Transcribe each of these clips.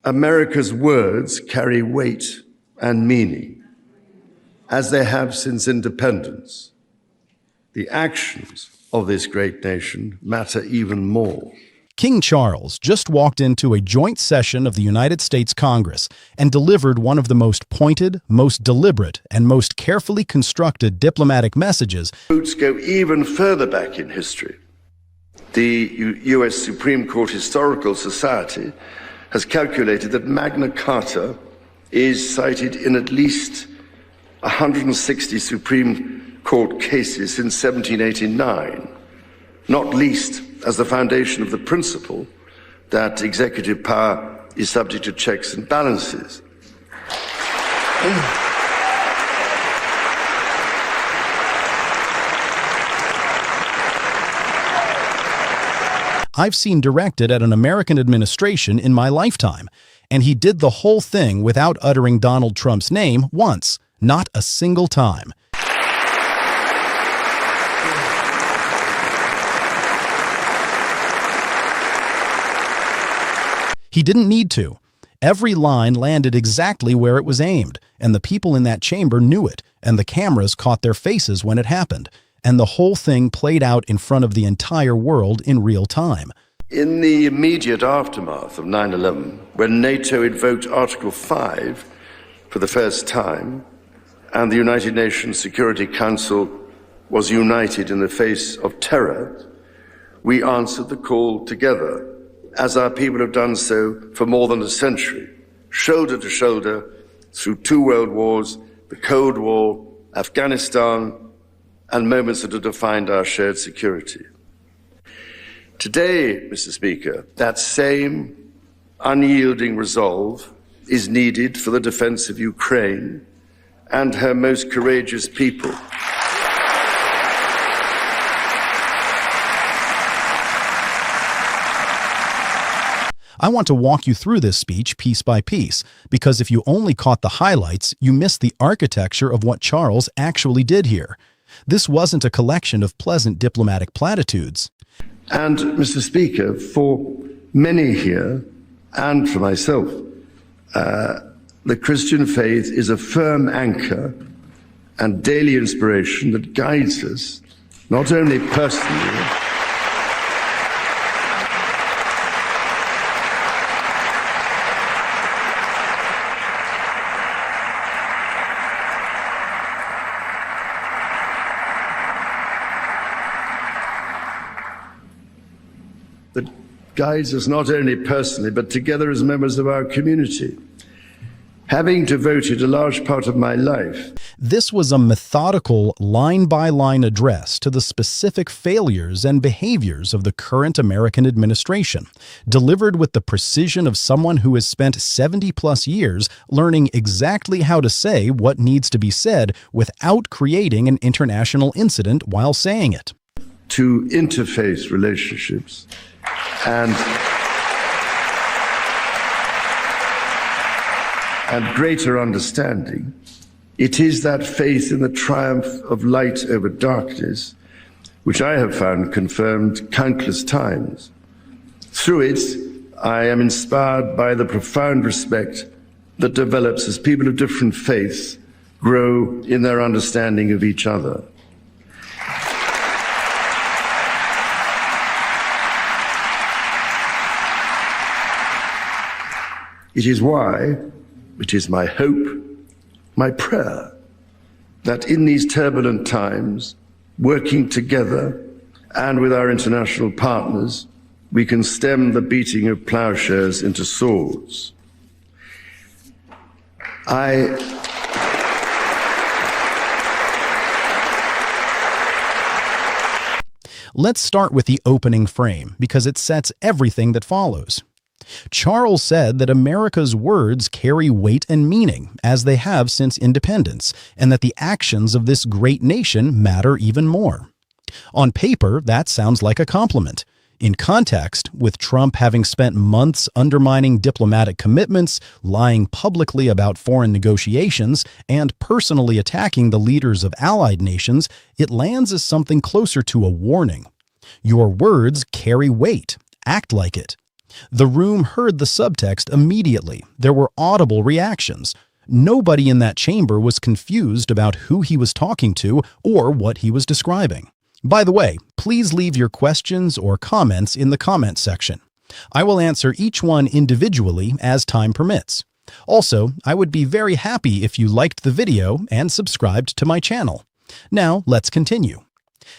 America's words carry weight and meaning, as they have since independence. The actions of this great nation matter even more. King Charles just walked into a joint session of the United States Congress and delivered one of the most pointed, most deliberate, and most carefully constructed diplomatic messages. Roots go even further back in history. The U.S. Supreme Court Historical Society has calculated that Magna Carta is cited in at least 160 Supreme Court cases since 1789, not least as the foundation of the principle that executive power is subject to checks and balances. I've seen directed at an American administration in my lifetime, and he did the whole thing without uttering Donald Trump's name once, not a single time. He didn't need to. Every line landed exactly where it was aimed, and the people in that chamber knew it, and the cameras caught their faces when it happened, and the whole thing played out in front of the entire world in real time. In the immediate aftermath of 9/11, when NATO invoked Article 5 for the first time, and the United Nations Security Council was united in the face of terror, we answered the call together, as our people have done so for more than a century, shoulder to shoulder, through 2 world wars, the Cold War, Afghanistan, and moments that have defined our shared security. Today, Mr. Speaker, that same unyielding resolve is needed for the defense of Ukraine and her most courageous people. I want to walk you through this speech piece by piece, because if you only caught the highlights, you missed the architecture of what Charles actually did here. This wasn't a collection of pleasant diplomatic platitudes. And, Mr. Speaker, for many here, and for myself, the Christian faith is a firm anchor and daily inspiration that guides us, not only personally, that guides us not only personally, but together as members of our community. Having devoted a large part of my life. This was a methodical, line-by-line address to the specific failures and behaviors of the current American administration, delivered with the precision of someone who has spent 70-plus years learning exactly how to say what needs to be said without creating an international incident while saying it. To interface relationships and greater understanding, it is that faith in the triumph of light over darkness, which I have found confirmed countless times. Through it, I am inspired by the profound respect that develops as people of different faiths grow in their understanding of each other. It is why it is my hope, my prayer, that in these turbulent times, working together and with our international partners, we can stem the beating of plowshares into swords. Let's start with the opening frame, because it sets everything that follows. Charles said that America's words carry weight and meaning, as they have since independence, and that the actions of this great nation matter even more. On paper, that sounds like a compliment. In context, with Trump having spent months undermining diplomatic commitments, lying publicly about foreign negotiations, and personally attacking the leaders of allied nations, it lands as something closer to a warning. Your words carry weight. Act like it. The room heard the subtext immediately. There were audible reactions. Nobody in that chamber was confused about who he was talking to or what he was describing. By the way, please leave your questions or comments in the comment section. I will answer each one individually as time permits. Also, I would be very happy if you liked the video and subscribed to my channel. Now, let's continue.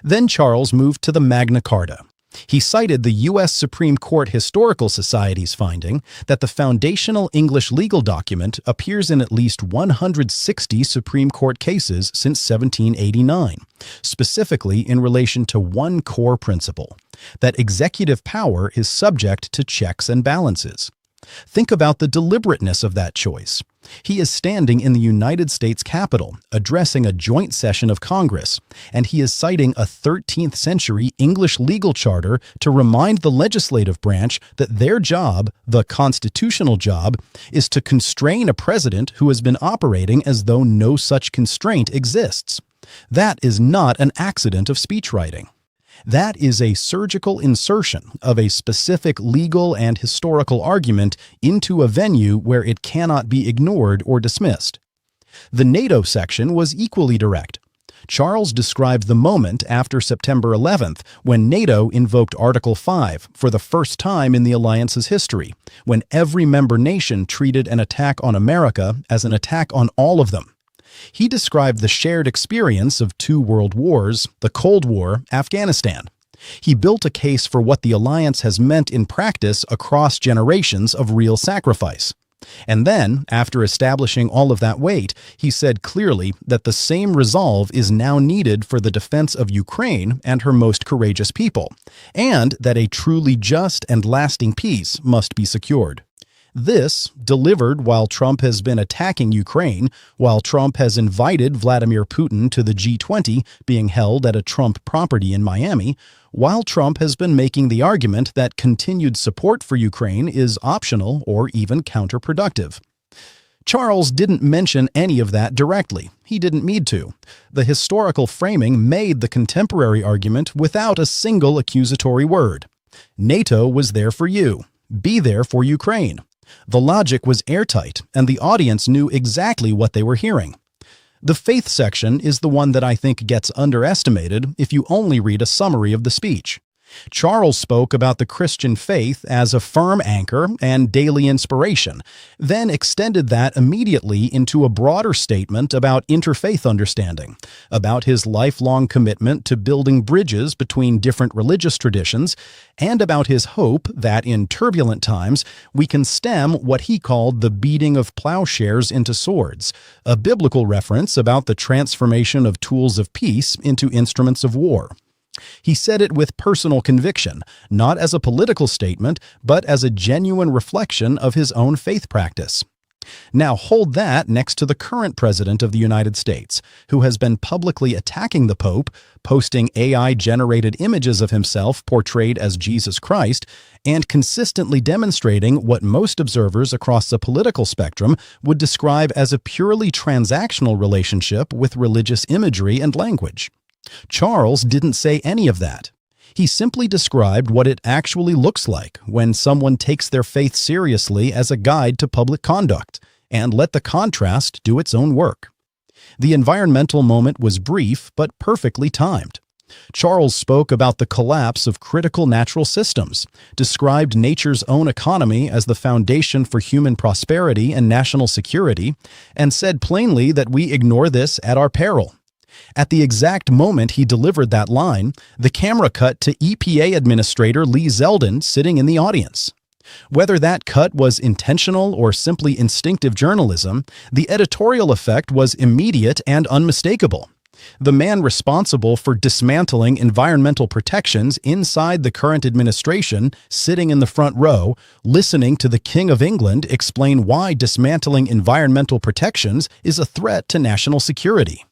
Then Charles moved to the Magna Carta. He cited the U.S. Supreme Court Historical Society's finding that the foundational English legal document appears in at least 160 Supreme Court cases since 1789, specifically in relation to one core principle, that executive power is subject to checks and balances. Think about the deliberateness of that choice. He is standing in the United States Capitol, addressing a joint session of Congress, and he is citing a 13th century English legal charter to remind the legislative branch that their job, the constitutional job, is to constrain a president who has been operating as though no such constraint exists. That is not an accident of speech writing. That is a surgical insertion of a specific legal and historical argument into a venue where it cannot be ignored or dismissed. The NATO section was equally direct. Charles described the moment after September 11th when NATO invoked Article 5 for the first time in the alliance's history, when every member nation treated an attack on America as an attack on all of them. He described the shared experience of two world wars, the Cold War, Afghanistan. He built a case for what the alliance has meant in practice across generations of real sacrifice. And then, after establishing all of that weight, he said clearly that the same resolve is now needed for the defense of Ukraine and her most courageous people, and that a truly just and lasting peace must be secured. This, delivered while Trump has been attacking Ukraine, while Trump has invited Vladimir Putin to the G20 being held at a Trump property in Miami, while Trump has been making the argument that continued support for Ukraine is optional or even counterproductive. Charles didn't mention any of that directly. He didn't need to. The historical framing made the contemporary argument without a single accusatory word. NATO was there for you. Be there for Ukraine. The logic was airtight, and the audience knew exactly what they were hearing. The faith section is the one that I think gets underestimated if you only read a summary of the speech. Charles spoke about the Christian faith as a firm anchor and daily inspiration, then extended that immediately into a broader statement about interfaith understanding, about his lifelong commitment to building bridges between different religious traditions, and about his hope that in turbulent times we can stem what he called the beating of plowshares into swords, a biblical reference about the transformation of tools of peace into instruments of war. He said it with personal conviction, not as a political statement, but as a genuine reflection of his own faith practice. Now hold that next to the current president of the United States, who has been publicly attacking the Pope, posting AI-generated images of himself portrayed as Jesus Christ, and consistently demonstrating what most observers across the political spectrum would describe as a purely transactional relationship with religious imagery and language. Charles didn't say any of that. He simply described what it actually looks like when someone takes their faith seriously as a guide to public conduct, and let the contrast do its own work. The environmental moment was brief but perfectly timed. Charles spoke about the collapse of critical natural systems, described nature's own economy as the foundation for human prosperity and national security, and said plainly that we ignore this at our peril. At the exact moment he delivered that line, the camera cut to EPA Administrator Lee Zeldin sitting in the audience. Whether that cut was intentional or simply instinctive journalism, the editorial effect was immediate and unmistakable. The man responsible for dismantling environmental protections inside the current administration, sitting in the front row, listening to the King of England explain why dismantling environmental protections is a threat to national security.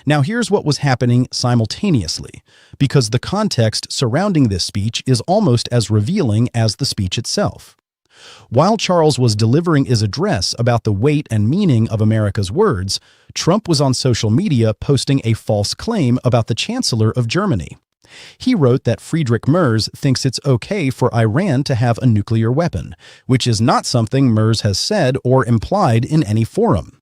Now here's what was happening simultaneously, because the context surrounding this speech is almost as revealing as the speech itself. While Charles was delivering his address about the weight and meaning of America's words, Trump was on social media posting a false claim about the Chancellor of Germany. He wrote that Friedrich Merz thinks it's okay for Iran to have a nuclear weapon, which is not something Merz has said or implied in any forum.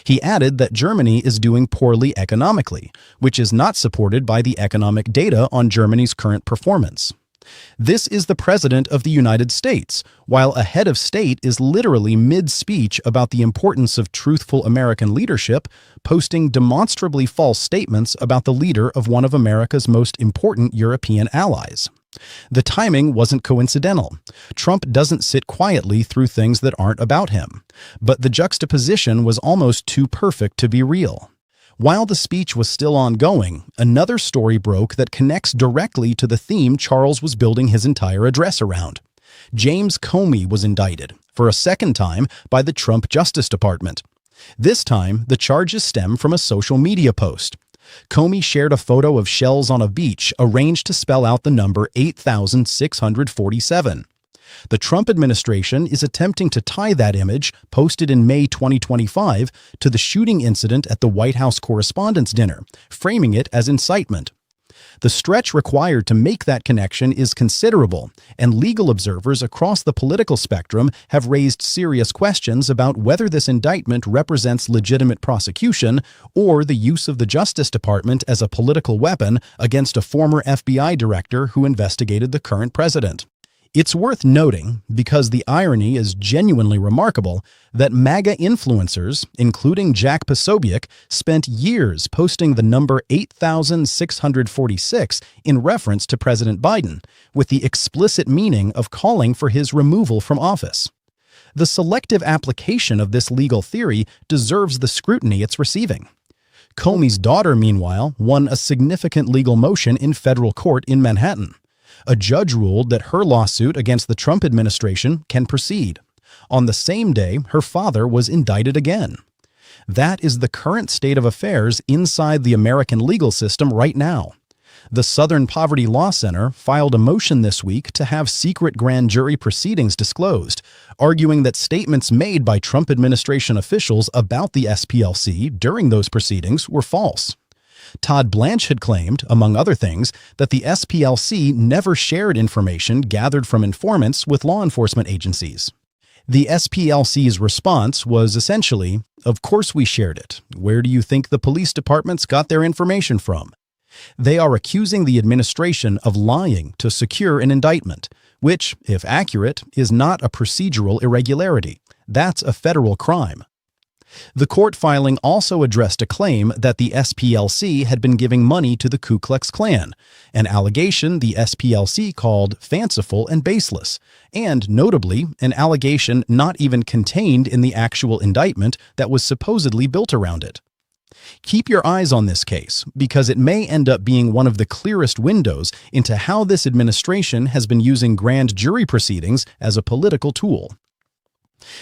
He added that Germany is doing poorly economically, which is not supported by the economic data on Germany's current performance. This is the President of the United States, while a head of state is literally mid-speech about the importance of truthful American leadership, posting demonstrably false statements about the leader of one of America's most important European allies. The timing wasn't coincidental. Trump doesn't sit quietly through things that aren't about him. But the juxtaposition was almost too perfect to be real. While the speech was still ongoing, another story broke that connects directly to the theme Charles was building his entire address around. James Comey was indicted, for a second time, by the Trump Justice Department. This time, the charges stem from a social media post. Comey shared a photo of shells on a beach arranged to spell out the number 8,647. The Trump administration is attempting to tie that image, posted in May 2025, to the shooting incident at the White House Correspondents' Dinner, framing it as incitement. The stretch required to make that connection is considerable, and legal observers across the political spectrum have raised serious questions about whether this indictment represents legitimate prosecution or the use of the Justice Department as a political weapon against a former FBI director who investigated the current president. It's worth noting, because the irony is genuinely remarkable, that MAGA influencers, including Jack Posobiec, spent years posting the number 8,646 in reference to President Biden, with the explicit meaning of calling for his removal from office. The selective application of this legal theory deserves the scrutiny it's receiving. Comey's daughter, meanwhile, won a significant legal motion in federal court in Manhattan. A judge ruled that her lawsuit against the Trump administration can proceed. On the same day, her father was indicted again. That is the current state of affairs inside the American legal system right now. The Southern Poverty Law Center filed a motion this week to have secret grand jury proceedings disclosed, arguing that statements made by Trump administration officials about the SPLC during those proceedings were false. Todd Blanche had claimed, among other things, that the SPLC never shared information gathered from informants with law enforcement agencies. The SPLC's response was essentially, "Of course we shared it. Where do you think the police departments got their information from?" They are accusing the administration of lying to secure an indictment, which, if accurate, is not a procedural irregularity. That's a federal crime. The court filing also addressed a claim that the SPLC had been giving money to the Ku Klux Klan, an allegation the SPLC called fanciful and baseless, and, notably, an allegation not even contained in the actual indictment that was supposedly built around it. Keep your eyes on this case, because it may end up being one of the clearest windows into how this administration has been using grand jury proceedings as a political tool.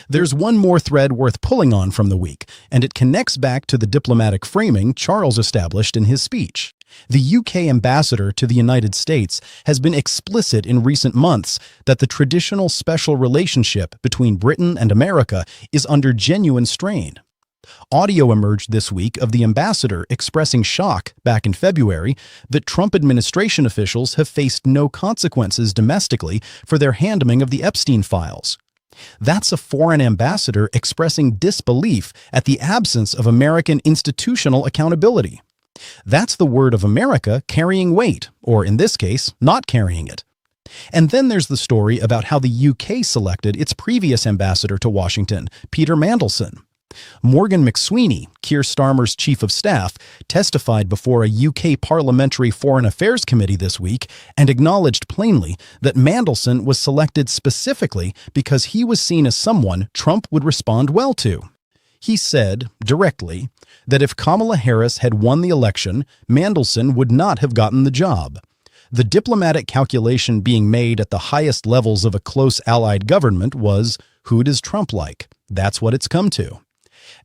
There's one more thread worth pulling on from the week, and it connects back to the diplomatic framing Charles established in his speech. The UK ambassador to the United States has been explicit in recent months that the traditional special relationship between Britain and America is under genuine strain. Audio emerged this week of the ambassador expressing shock back in February that Trump administration officials have faced no consequences domestically for their handling of the Epstein files. That's a foreign ambassador expressing disbelief at the absence of American institutional accountability. That's the word of America carrying weight, or in this case, not carrying it. And then there's the story about how the UK selected its previous ambassador to Washington, Peter Mandelson. Morgan McSweeney, Keir Starmer's chief of staff, testified before a UK Parliamentary Foreign Affairs Committee this week and acknowledged plainly that Mandelson was selected specifically because he was seen as someone Trump would respond well to. He said, directly, that if Kamala Harris had won the election, Mandelson would not have gotten the job. The diplomatic calculation being made at the highest levels of a close allied government was, who does Trump like? That's what it's come to.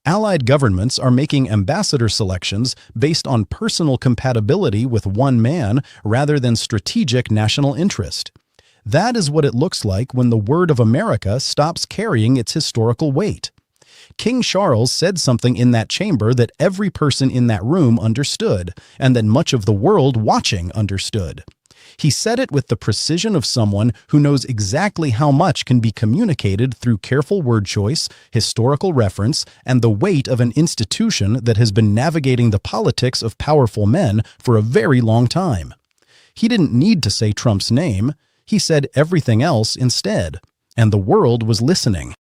Allied governments are making ambassador selections based on personal compatibility with one man rather than strategic national interest. That is what it looks like when the word of America stops carrying its historical weight. King Charles said something in that chamber that every person in that room understood, and that much of the world watching understood. He said it with the precision of someone who knows exactly how much can be communicated through careful word choice, historical reference, and the weight of an institution that has been navigating the politics of powerful men for a very long time. He didn't need to say Trump's name. He said everything else instead, and the world was listening.